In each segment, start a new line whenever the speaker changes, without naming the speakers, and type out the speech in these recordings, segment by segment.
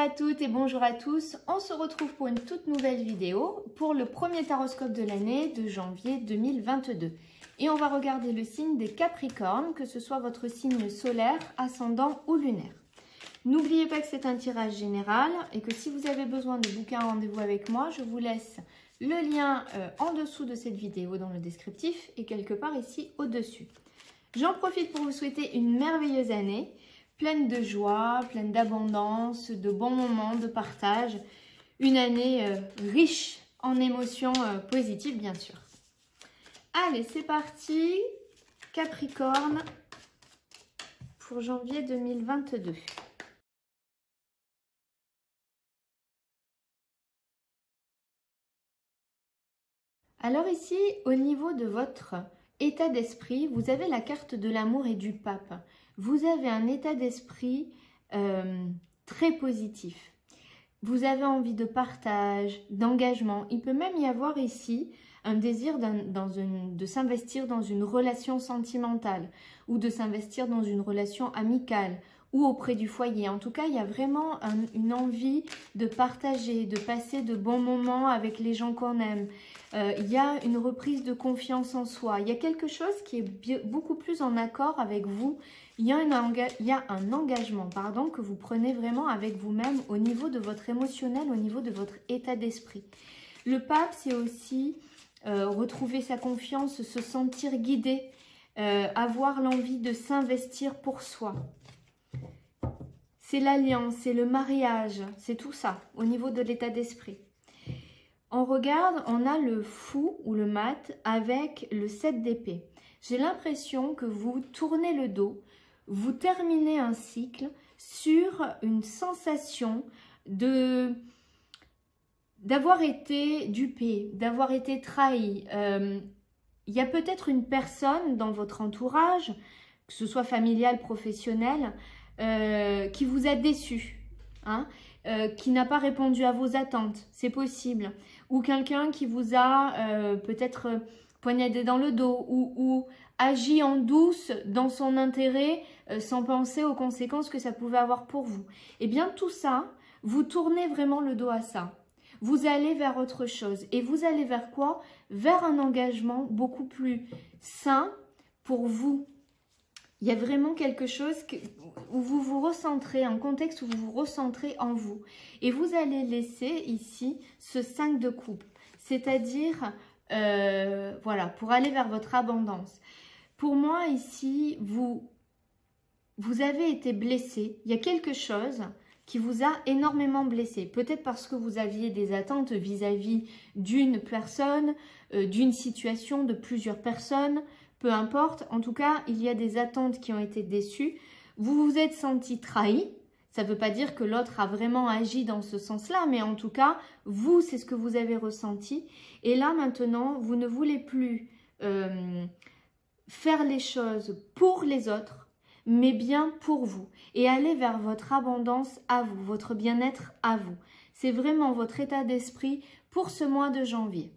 à toutes et bonjour à tous. On se retrouve pour une toute nouvelle vidéo pour le premier taroscope de l'année de janvier 2022. Et on va regarder le signe des Capricornes, que ce soit votre signe solaire, ascendant ou lunaire. N'oubliez pas que c'est un tirage général et que si vous avez besoin de booker un rendez-vous avec moi, je vous laisse le lien en dessous de cette vidéo dans le descriptif et quelque part ici au-dessus. J'en profite pour vous souhaiter une merveilleuse année, pleine de joie, pleine d'abondance, de bons moments, de partage. Une année riche en émotions positives, bien sûr. Allez, c'est parti. Capricorne pour janvier 2022. Alors ici, au niveau de votre état d'esprit, vous avez la carte de l'amour et du pape. Vous avez un état d'esprit très positif. Vous avez envie de partage, d'engagement. Il peut même y avoir ici un désir de s'investir dans une relation sentimentale ou de s'investir dans une relation amicale ou auprès du foyer. En tout cas, il y a vraiment une envie de partager, de passer de bons moments avec les gens qu'on aime. Il y a une reprise de confiance en soi. Il y a quelque chose qui est beaucoup plus en accord avec vous. Il y a un engagement que vous prenez vraiment avec vous-même au niveau de votre émotionnel, au niveau de votre état d'esprit. Le pape, c'est aussi retrouver sa confiance, se sentir guidé, avoir l'envie de s'investir pour soi. C'est l'alliance, c'est le mariage, c'est tout ça au niveau de l'état d'esprit. On regarde, on a le fou ou le mat avec le 7 d'épée. J'ai l'impression que vous tournez le dos, vous terminez un cycle sur une sensation d'avoir été dupé, d'avoir été trahi. Il y a peut-être une personne dans votre entourage, que ce soit familial, professionnel, qui vous a déçu, hein, qui n'a pas répondu à vos attentes, c'est possible. Ou quelqu'un qui vous a peut-être poignardé dans le dos ou agi en douce dans son intérêt sans penser aux conséquences que ça pouvait avoir pour vous. Eh bien tout ça, vous tournez vraiment le dos à ça. Vous allez vers autre chose. Et vous allez vers quoi? Vers un engagement beaucoup plus sain pour vous. Il y a vraiment quelque chose où vous vous recentrez, un contexte où vous vous recentrez en vous. Et vous allez laisser ici ce 5 de coupe. C'est-à-dire, voilà, pour aller vers votre abondance. Pour moi, ici, vous avez été blessé. Il y a quelque chose qui vous a énormément blessé. Peut-être parce que vous aviez des attentes vis-à-vis d'une personne, d'une situation, de plusieurs personnes. Peu importe, en tout cas, il y a des attentes qui ont été déçues. Vous vous êtes senti trahi. Ça ne veut pas dire que l'autre a vraiment agi dans ce sens-là, mais en tout cas, vous, c'est ce que vous avez ressenti. Et là, maintenant, vous ne voulez plus faire les choses pour les autres, mais bien pour vous. Et aller vers votre abondance à vous, votre bien-être à vous. C'est vraiment votre état d'esprit pour ce mois de janvier.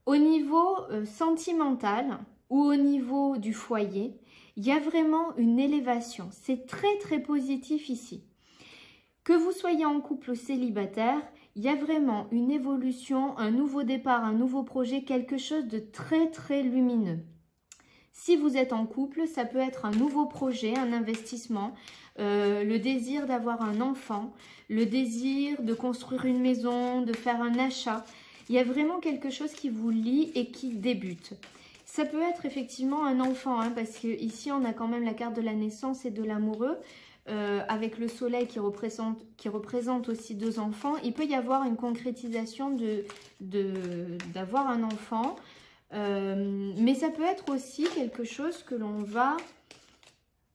Au niveau sentimental, ou au niveau du foyer, il y a vraiment une élévation. C'est très très positif ici. Que vous soyez en couple ou célibataire, il y a vraiment une évolution, un nouveau départ, un nouveau projet, quelque chose de très très lumineux. Si vous êtes en couple, ça peut être un nouveau projet, un investissement, le désir d'avoir un enfant, le désir de construire une maison, de faire un achat. Il y a vraiment quelque chose qui vous lie et qui débute. Ça peut être effectivement un enfant, hein, parce qu'ici on a quand même la carte de la naissance et de l'amoureux, avec le soleil qui représente aussi deux enfants. Il peut y avoir une concrétisation d'avoir un enfant, mais ça peut être aussi quelque chose que l'on va...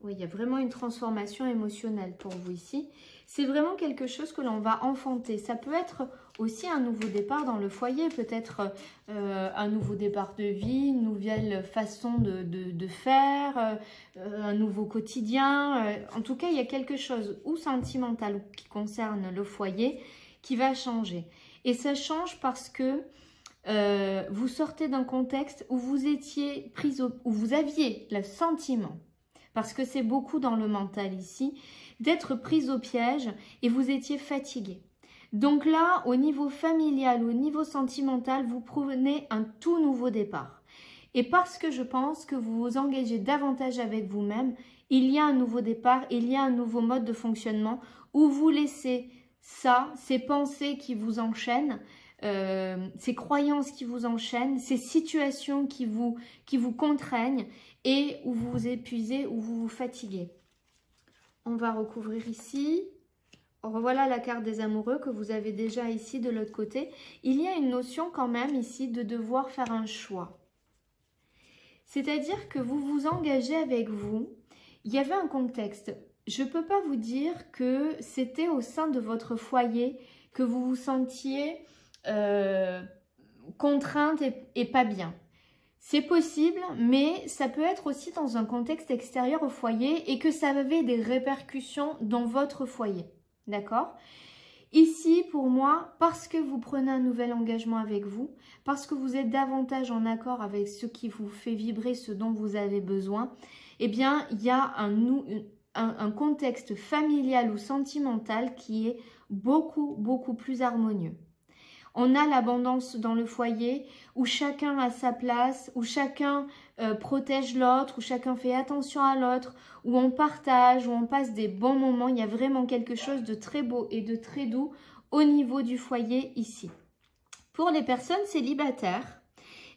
Oui, il y a vraiment une transformation émotionnelle pour vous ici. C'est vraiment quelque chose que l'on va enfanter. Ça peut être aussi un nouveau départ dans le foyer, peut-être un nouveau départ de vie, une nouvelle façon de faire, un nouveau quotidien. En tout cas, il y a quelque chose ou sentimental ou qui concerne le foyer qui va changer. Et ça change parce que vous sortez d'un contexte où vous étiez prise, où vous aviez le sentiment, parce que c'est beaucoup dans le mental ici, d'être prise au piège et vous étiez fatigué. Donc là, au niveau familial, au niveau sentimental, vous prenez un tout nouveau départ. Et parce que je pense que vous vous engagez davantage avec vous-même, il y a un nouveau départ, il y a un nouveau mode de fonctionnement où vous laissez ça, ces pensées qui vous enchaînent, ces croyances qui vous enchaînent, ces situations qui vous contraignent et où vous vous épuisez, où vous vous fatiguez. On va recouvrir ici. Voilà la carte des amoureux que vous avez déjà ici de l'autre côté. Il y a une notion quand même ici de devoir faire un choix. C'est-à-dire que vous vous engagez avec vous. Il y avait un contexte. Je ne peux pas vous dire que c'était au sein de votre foyer que vous vous sentiez contrainte et pas bien. C'est possible, mais ça peut être aussi dans un contexte extérieur au foyer et que ça avait des répercussions dans votre foyer. D'accord ? Ici, pour moi, parce que vous prenez un nouvel engagement avec vous, parce que vous êtes davantage en accord avec ce qui vous fait vibrer, ce dont vous avez besoin, eh bien, il y a un contexte familial ou sentimental qui est beaucoup, beaucoup plus harmonieux. On a l'abondance dans le foyer où chacun a sa place, où chacun protège l'autre, où chacun fait attention à l'autre, où on partage, où on passe des bons moments. Il y a vraiment quelque chose de très beau et de très doux au niveau du foyer ici. Pour les personnes célibataires,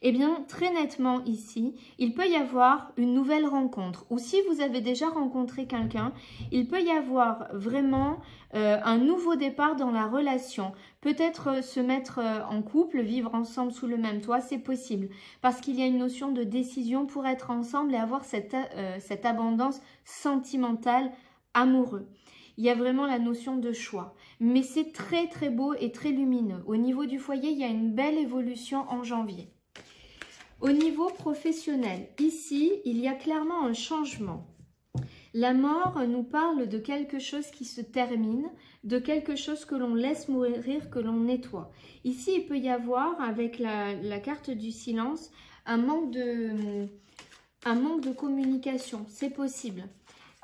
eh bien, très nettement ici, il peut y avoir une nouvelle rencontre. Ou si vous avez déjà rencontré quelqu'un, il peut y avoir vraiment un nouveau départ dans la relation. Peut-être se mettre en couple, vivre ensemble sous le même toit, c'est possible. Parce qu'il y a une notion de décision pour être ensemble et avoir cette abondance sentimentale, amoureuse. Il y a vraiment la notion de choix. Mais c'est très très beau et très lumineux. Au niveau du foyer, il y a une belle évolution en janvier. Au niveau professionnel, ici, il y a clairement un changement. La mort nous parle de quelque chose qui se termine, de quelque chose que l'on laisse mourir, que l'on nettoie. Ici, il peut y avoir, avec la carte du silence, un manque de communication. C'est possible.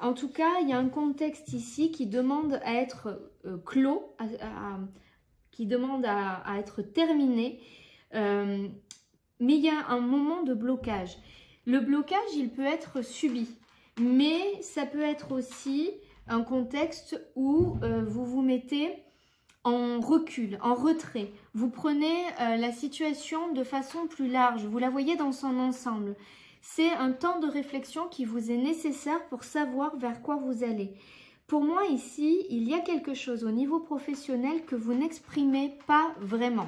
En tout cas, il y a un contexte ici qui demande à être clos, qui demande à être terminé. Mais il y a un moment de blocage. Le blocage, il peut être subi, mais ça peut être aussi un contexte où vous vous mettez en recul, en retrait. Vous prenez la situation de façon plus large, vous la voyez dans son ensemble. C'est un temps de réflexion qui vous est nécessaire pour savoir vers quoi vous allez. Pour moi ici, il y a quelque chose au niveau professionnel que vous n'exprimez pas vraiment.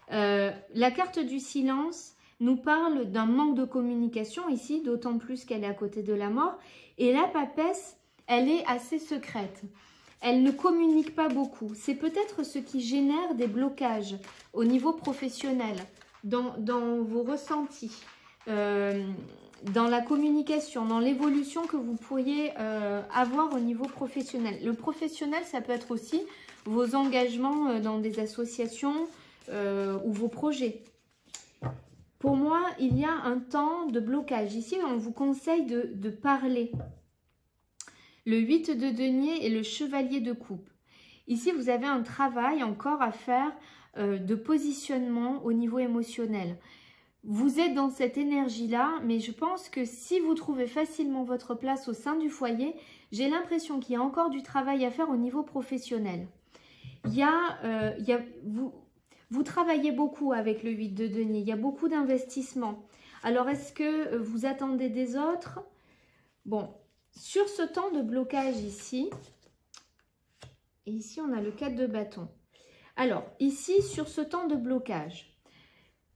La carte du silence nous parle d'un manque de communication ici, d'autant plus qu'elle est à côté de la mort. Et la papesse, elle est assez secrète. Elle ne communique pas beaucoup. C'est peut-être ce qui génère des blocages au niveau professionnel, dans vos ressentis, dans la communication, dans l'évolution que vous pourriez avoir au niveau professionnel. Le professionnel, ça peut être aussi vos engagements dans des associations, ou vos projets. Pour moi, il y a un temps de blocage. Ici, on vous conseille de parler. Le 8 de denier et le chevalier de coupe. Ici, vous avez un travail encore à faire de positionnement au niveau émotionnel. Vous êtes dans cette énergie-là, mais je pense que si vous trouvez facilement votre place au sein du foyer, j'ai l'impression qu'il y a encore du travail à faire au niveau professionnel. Vous travaillez beaucoup avec le 8 de denier, il y a beaucoup d'investissements. Alors, est-ce que vous attendez des autres? Bon, sur ce temps de blocage ici, et ici on a le 4 de bâton. Alors, ici, sur ce temps de blocage,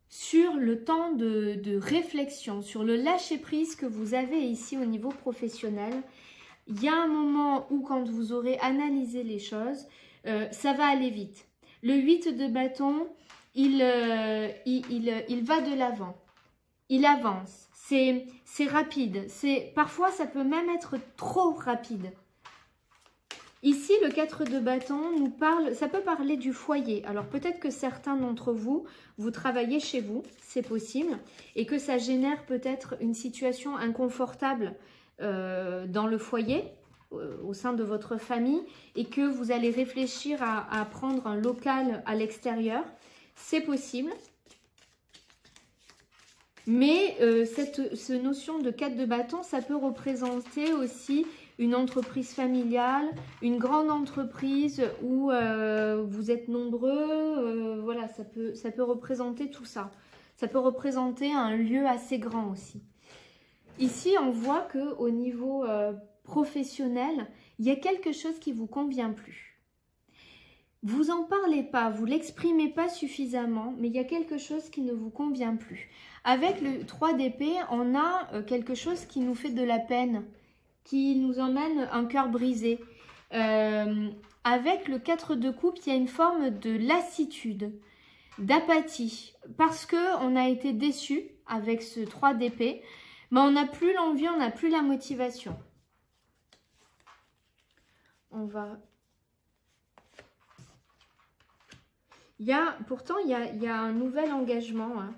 sur le temps de réflexion, sur le lâcher-prise que vous avez ici au niveau professionnel, il y a un moment où quand vous aurez analysé les choses, ça va aller vite. Le 8 de bâton, il va de l'avant, il avance, c'est rapide, parfois ça peut même être trop rapide. Ici, le 4 de bâton nous parle, ça peut parler du foyer. Alors peut-être que certains d'entre vous, vous travaillez chez vous, c'est possible, et que ça génère peut-être une situation inconfortable dans le foyer. au sein de votre famille et que vous allez réfléchir à prendre un local à l'extérieur. C'est possible. Mais cette notion de 4 de bâton, ça peut représenter aussi une entreprise familiale, une grande entreprise où vous êtes nombreux. Voilà, ça peut représenter tout ça. Ça peut représenter un lieu assez grand aussi. Ici, on voit qu'au niveau professionnel, il y a quelque chose qui ne vous convient plus. Vous n'en parlez pas, vous ne l'exprimez pas suffisamment, mais il y a quelque chose qui ne vous convient plus. Avec le 3 d'épée, on a quelque chose qui nous fait de la peine, qui nous emmène un cœur brisé. Avec le 4 de coupe, il y a une forme de lassitude, d'apathie, parce qu'on a été déçu avec ce 3 d'épée, mais on n'a plus l'envie, on n'a plus la motivation. Pourtant, il y a un nouvel engagement. Hein.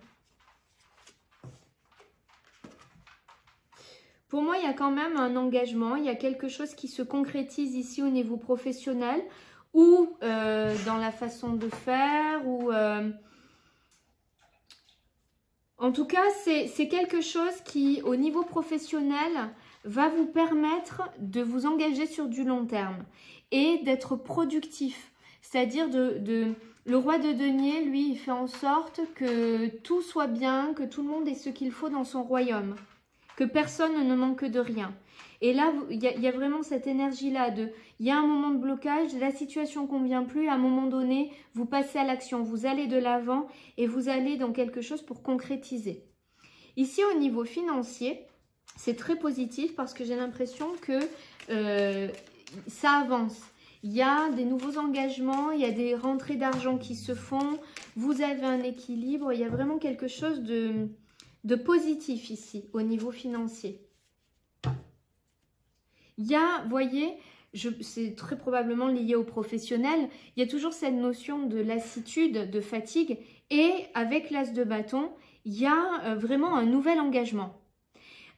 Pour moi, il y a quand même un engagement, il y a quelque chose qui se concrétise ici au niveau professionnel ou dans la façon de faire. En tout cas, c'est quelque chose qui, au niveau professionnel, va vous permettre de vous engager sur du long terme et d'être productif. C'est-à-dire le roi de denier, lui, il fait en sorte que tout soit bien, que tout le monde ait ce qu'il faut dans son royaume, que personne ne manque de rien. Et là, il y a vraiment cette énergie-là il y a un moment de blocage, la situation ne convient plus, à un moment donné, vous passez à l'action, vous allez de l'avant et vous allez dans quelque chose pour concrétiser. Ici, au niveau financier, c'est très positif parce que j'ai l'impression que ça avance. Il y a des nouveaux engagements, il y a des rentrées d'argent qui se font, vous avez un équilibre, il y a vraiment quelque chose de positif ici au niveau financier. Il y a, vous voyez, c'est très probablement lié au professionnel, il y a toujours cette notion de lassitude, de fatigue et avec l'as de bâton, il y a vraiment un nouvel engagement.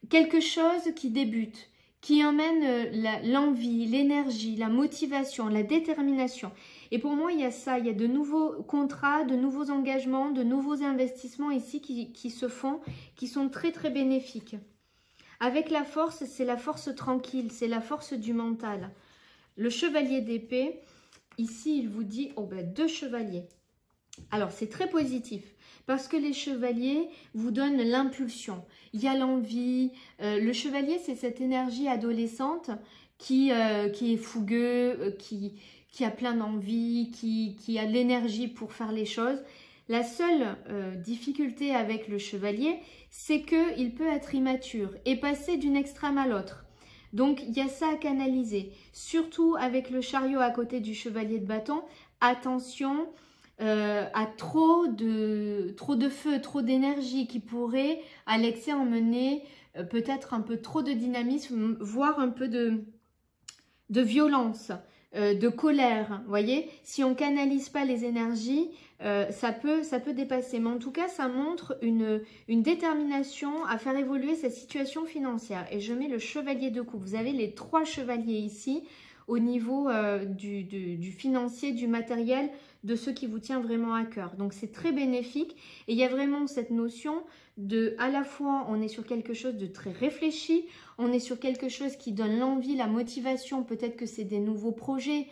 Quelque chose qui débute, qui emmène l'envie, l'énergie, la motivation, la détermination. Et pour moi, il y a ça, il y a de nouveaux contrats, de nouveaux engagements, de nouveaux investissements ici qui se font, qui sont très très bénéfiques. Avec la force, c'est la force tranquille, c'est la force du mental. Le chevalier d'épée, ici, il vous dit, 2 chevaliers. Alors, c'est très positif parce que les chevaliers vous donnent l'impulsion. Il y a l'envie. Le chevalier, c'est cette énergie adolescente qui est fougueux, qui a plein d'envie, qui a l'énergie pour faire les choses. La seule difficulté avec le chevalier, c'est qu'il peut être immature et passer d'une extrême à l'autre. Donc, il y a ça à canaliser. Surtout avec le chariot à côté du chevalier de bâton, attention à trop de feu, trop d'énergie qui pourrait à l'excès emmener peut-être un peu trop de dynamisme, voire un peu de violence, de colère. Vous voyez, si on canalise pas les énergies, ça peut dépasser. Mais en tout cas, ça montre une détermination à faire évoluer sa situation financière. Et je mets le chevalier de coupe. Vous avez les 3 chevaliers ici au niveau du financier, du matériel, de ce qui vous tient vraiment à cœur. Donc, c'est très bénéfique. Et il y a vraiment cette notion à la fois, on est sur quelque chose de très réfléchi, on est sur quelque chose qui donne l'envie, la motivation. Peut-être que c'est des nouveaux projets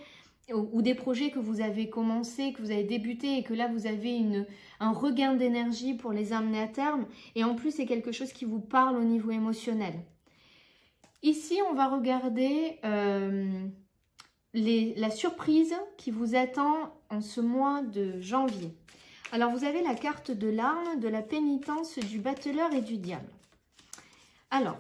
ou des projets que vous avez commencé, que vous avez débuté et que là, vous avez un regain d'énergie pour les amener à terme. Et en plus, c'est quelque chose qui vous parle au niveau émotionnel. Ici, on va regarder la surprise qui vous attend en ce mois de janvier. Alors, vous avez la carte de l'arme, de la pénitence, du battleur et du diable. Alors,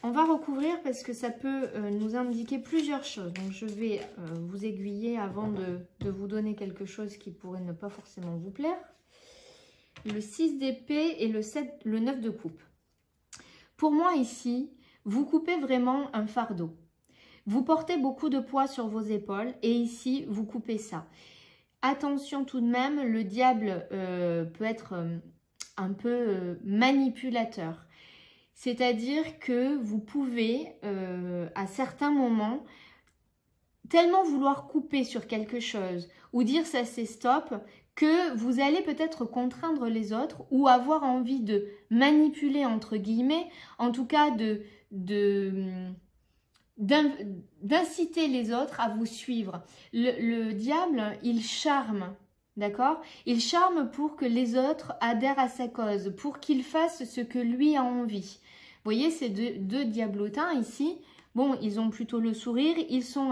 on va recouvrir parce que ça peut nous indiquer plusieurs choses. Donc, je vais vous aiguiller avant de vous donner quelque chose qui pourrait ne pas forcément vous plaire. Le 6 d'épée et le 9 de coupe. Pour moi, ici, vous coupez vraiment un fardeau. Vous portez beaucoup de poids sur vos épaules et ici, vous coupez ça. Attention tout de même, le diable peut être un peu manipulateur. C'est-à-dire que vous pouvez, à certains moments, tellement vouloir couper sur quelque chose ou dire ça c'est stop, que vous allez peut-être contraindre les autres ou avoir envie de manipuler entre guillemets, en tout cas d'inciter les autres à vous suivre. Le diable, il charme, d'accord? Il charme pour que les autres adhèrent à sa cause, pour qu'il fasse ce que lui a envie. Vous voyez ces deux diablotins ici. Bon, ils ont plutôt le sourire, ils sont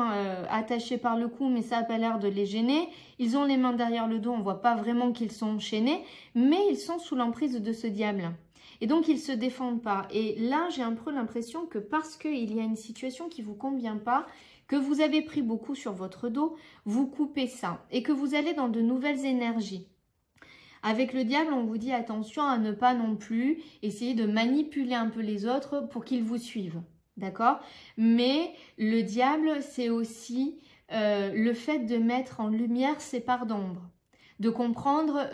attachés par le cou, mais ça n'a pas l'air de les gêner. Ils ont les mains derrière le dos, on ne voit pas vraiment qu'ils sont enchaînés, mais ils sont sous l'emprise de ce diable. Et donc, ils ne se défendent pas. Et là, j'ai un peu l'impression que parce qu'il y a une situation qui ne vous convient pas, que vous avez pris beaucoup sur votre dos, vous coupez ça et que vous allez dans de nouvelles énergies. Avec le diable, on vous dit attention à ne pas non plus essayer de manipuler un peu les autres pour qu'ils vous suivent. D'accord? Mais le diable, c'est aussi le fait de mettre en lumière ses parts d'ombre, de comprendre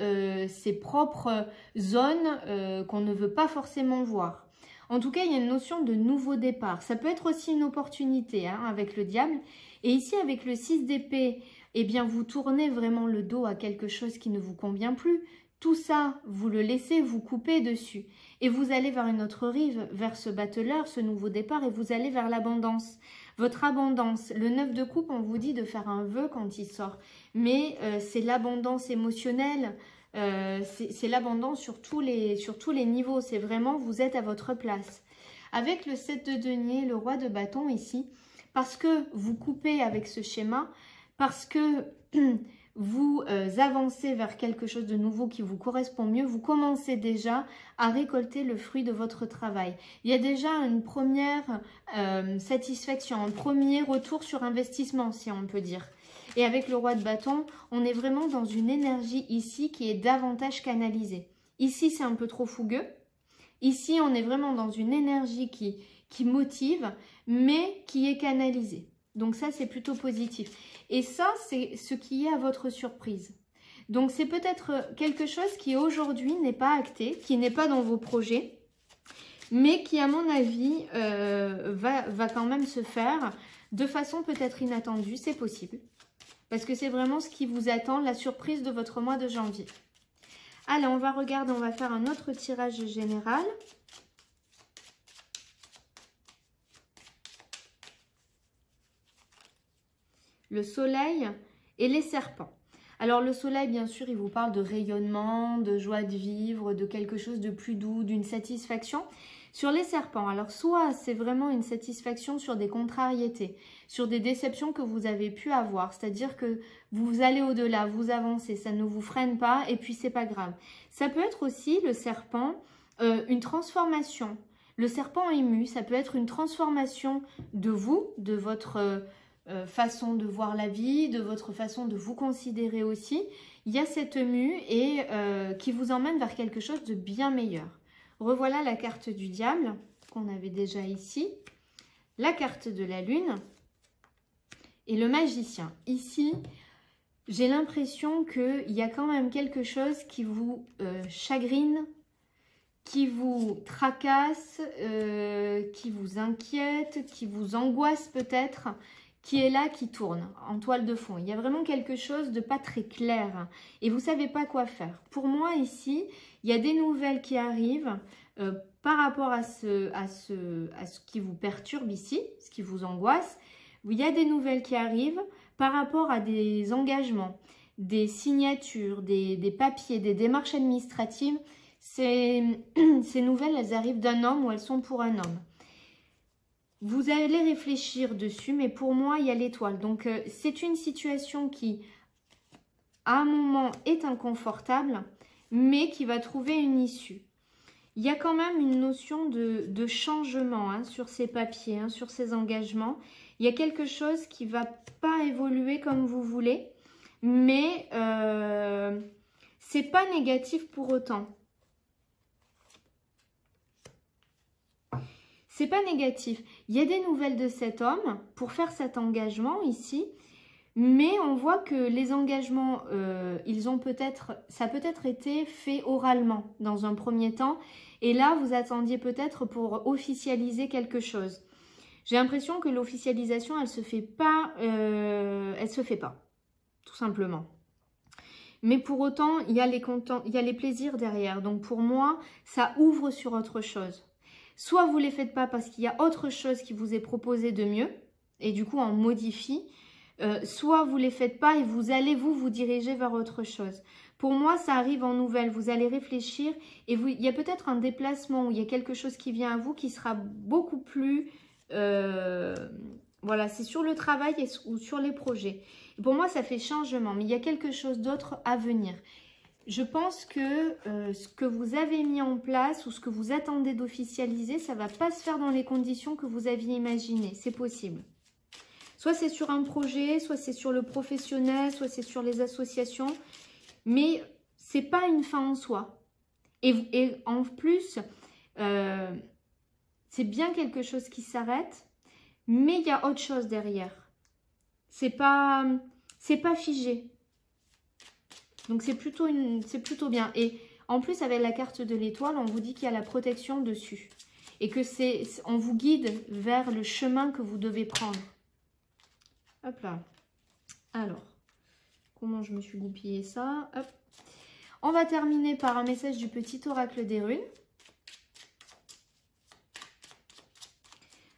ses propres zones qu'on ne veut pas forcément voir. En tout cas, il y a une notion de nouveau départ. Ça peut être aussi une opportunité hein, avec le diable. Et ici, avec le 6 d'épée, eh bien, vous tournez vraiment le dos à quelque chose qui ne vous convient plus. Tout ça, vous le laissez, vous coupez dessus. Et vous allez vers une autre rive, vers ce battleur, ce nouveau départ, et vous allez vers l'abondance. Votre abondance, le 9 de coupe, on vous dit de faire un vœu quand il sort. Mais c'est l'abondance émotionnelle, c'est l'abondance sur tous les niveaux. C'est vraiment, vous êtes à votre place. Avec le 7 de denier, le roi de bâton ici, parce que vous coupez avec ce schéma, parce que vous avancez vers quelque chose de nouveau qui vous correspond mieux, vous commencez déjà à récolter le fruit de votre travail. Il y a déjà une première satisfaction, un premier retour sur investissement, si on peut dire. Et avec le roi de bâton, on est vraiment dans une énergie ici qui est davantage canalisée. Ici, c'est un peu trop fougueux. Ici, on est vraiment dans une énergie qui motive, mais qui est canalisée. Donc ça, c'est plutôt positif. Et ça, c'est ce qui est à votre surprise. Donc c'est peut-être quelque chose qui aujourd'hui n'est pas acté, qui n'est pas dans vos projets, mais qui, à mon avis, va quand même se faire de façon peut-être inattendue. C'est possible. Parce que c'est vraiment ce qui vous attend, la surprise de votre mois de janvier. Allez, on va regarder, on va faire un autre tirage général. Le soleil et les serpents. Alors le soleil, bien sûr, il vous parle de rayonnement, de joie de vivre, de quelque chose de plus doux, d'une satisfaction. Sur les serpents, alors soit c'est vraiment une satisfaction sur des contrariétés, sur des déceptions que vous avez pu avoir, c'est-à-dire que vous allez au-delà, vous avancez, ça ne vous freine pas et puis c'est pas grave. Ça peut être aussi, le serpent, une transformation. Le serpent ému, ça peut être une transformation de vous, de votre façon de voir la vie, de votre façon de vous considérer aussi. Il y a cette mue et qui vous emmène vers quelque chose de bien meilleur. Revoilà la carte du diable qu'on avait déjà ici, la carte de la lune et le magicien. Ici, j'ai l'impression qu'il y a quand même quelque chose qui vous chagrine, qui vous tracasse, qui vous inquiète, qui vous angoisse peut-être, qui est là, qui tourne en toile de fond. Il y a vraiment quelque chose de pas très clair et vous ne savez pas quoi faire. Pour moi ici, il y a des nouvelles qui arrivent par rapport à ce qui vous perturbe ici, ce qui vous angoisse. Il y a des nouvelles qui arrivent par rapport à des engagements, des signatures, des papiers, des démarches administratives. Ces nouvelles, elles arrivent d'un homme ou elles sont pour un homme. Vous allez réfléchir dessus, mais pour moi, il y a l'étoile. Donc, c'est une situation qui, à un moment, est inconfortable, mais qui va trouver une issue. Il y a quand même une notion de changement hein, sur ces papiers, hein, sur ces engagements. Il y a quelque chose qui ne va pas évoluer comme vous voulez, mais c'est pas négatif pour autant. C'est pas négatif. Il y a des nouvelles de cet homme pour faire cet engagement ici, Mais on voit que les engagements, ça a peut-être été fait oralement dans un premier temps. Et là, vous attendiez peut-être pour officialiser quelque chose. J'ai l'impression que l'officialisation, elle se fait pas, tout simplement. Mais pour autant, il y a les plaisirs derrière. Donc pour moi, ça ouvre sur autre chose. Soit vous ne les faites pas parce qu'il y a autre chose qui vous est proposé de mieux, et du coup on modifie. Soit vous ne les faites pas et vous allez vous diriger vers autre chose. Pour moi, ça arrive en nouvelle. Vous allez réfléchir et il y a peut-être un déplacement ou il y a quelque chose qui vient à vous qui sera beaucoup plus... voilà, c'est sur le travail ou sur les projets. Et pour moi, ça fait changement, mais il y a quelque chose d'autre à venir. Je pense que ce que vous avez mis en place ou ce que vous attendez d'officialiser, ça ne va pas se faire dans les conditions que vous aviez imaginées. C'est possible. Soit c'est sur un projet, soit c'est sur le professionnel, soit c'est sur les associations. Mais ce n'est pas une fin en soi. Et en plus, c'est bien quelque chose qui s'arrête, mais il y a autre chose derrière. C'est pas figé. Donc c'est plutôt bien. Et en plus, avec la carte de l'étoile, on vous dit qu'il y a la protection dessus. Et que on vous guide vers le chemin que vous devez prendre. Hop là. Alors, comment je me suis goupillé ça? Hop. On va terminer par un message du petit oracle des runes.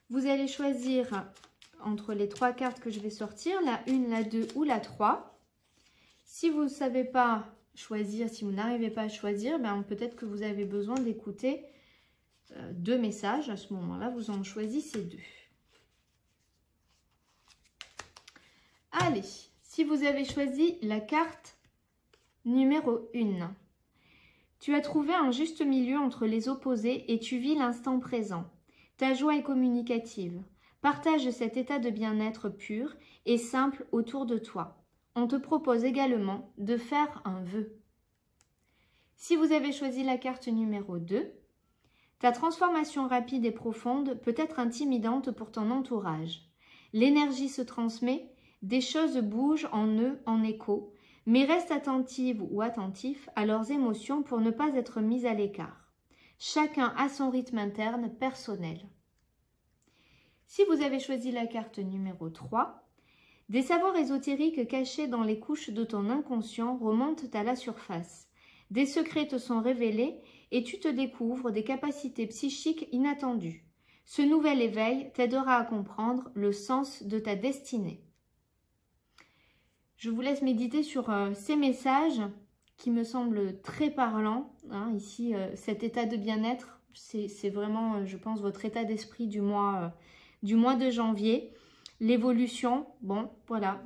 Vous allez choisir entre les 3 cartes que je vais sortir, la 1, la 2 ou la 3. Si vous ne savez pas choisir, si vous n'arrivez pas à choisir, ben peut-être que vous avez besoin d'écouter 2 messages. À ce moment-là, vous en choisissez 2. Allez, si vous avez choisi la carte numéro 1, tu as trouvé un juste milieu entre les opposés et tu vis l'instant présent. Ta joie est communicative. Partage cet état de bien-être pur et simple autour de toi. On te propose également de faire un vœu. Si vous avez choisi la carte numéro 2, ta transformation rapide et profonde peut être intimidante pour ton entourage. L'énergie se transmet, des choses bougent en eux en écho, mais reste attentive ou attentif à leurs émotions pour ne pas être mis à l'écart. Chacun a son rythme interne personnel. Si vous avez choisi la carte numéro 3, des savoirs ésotériques cachés dans les couches de ton inconscient remontent à la surface. Des secrets te sont révélés et tu te découvres des capacités psychiques inattendues. Ce nouvel éveil t'aidera à comprendre le sens de ta destinée. Je vous laisse méditer sur ces messages qui me semblent très parlants. Hein, ici, cet état de bien-être, c'est vraiment, je pense, votre état d'esprit du mois de janvier. L'évolution, bon, voilà.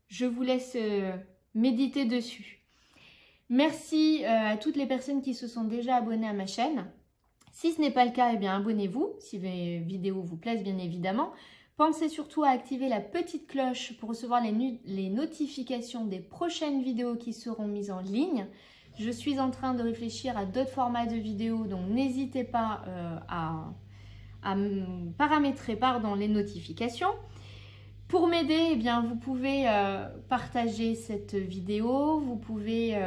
Je vous laisse méditer dessus. Merci à toutes les personnes qui se sont déjà abonnées à ma chaîne. Si ce n'est pas le cas, eh bien abonnez-vous, si mes vidéos vous plaisent bien évidemment. Pensez surtout à activer la petite cloche pour recevoir les notifications des prochaines vidéos qui seront mises en ligne. Je suis en train de réfléchir à d'autres formats de vidéos, donc n'hésitez pas à paramétrer les notifications. Pour m'aider, eh bien, vous pouvez partager cette vidéo, vous pouvez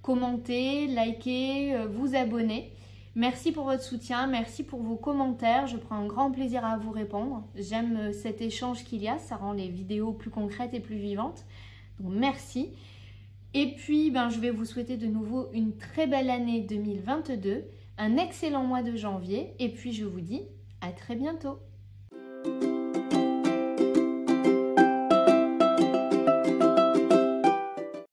commenter, liker, vous abonner. Merci pour votre soutien, merci pour vos commentaires. Je prends un grand plaisir à vous répondre. J'aime cet échange qu'il y a, ça rend les vidéos plus concrètes et plus vivantes. Donc merci. Et puis, je vais vous souhaiter de nouveau une très belle année 2022, un excellent mois de janvier. Et puis, je vous dis à très bientôt.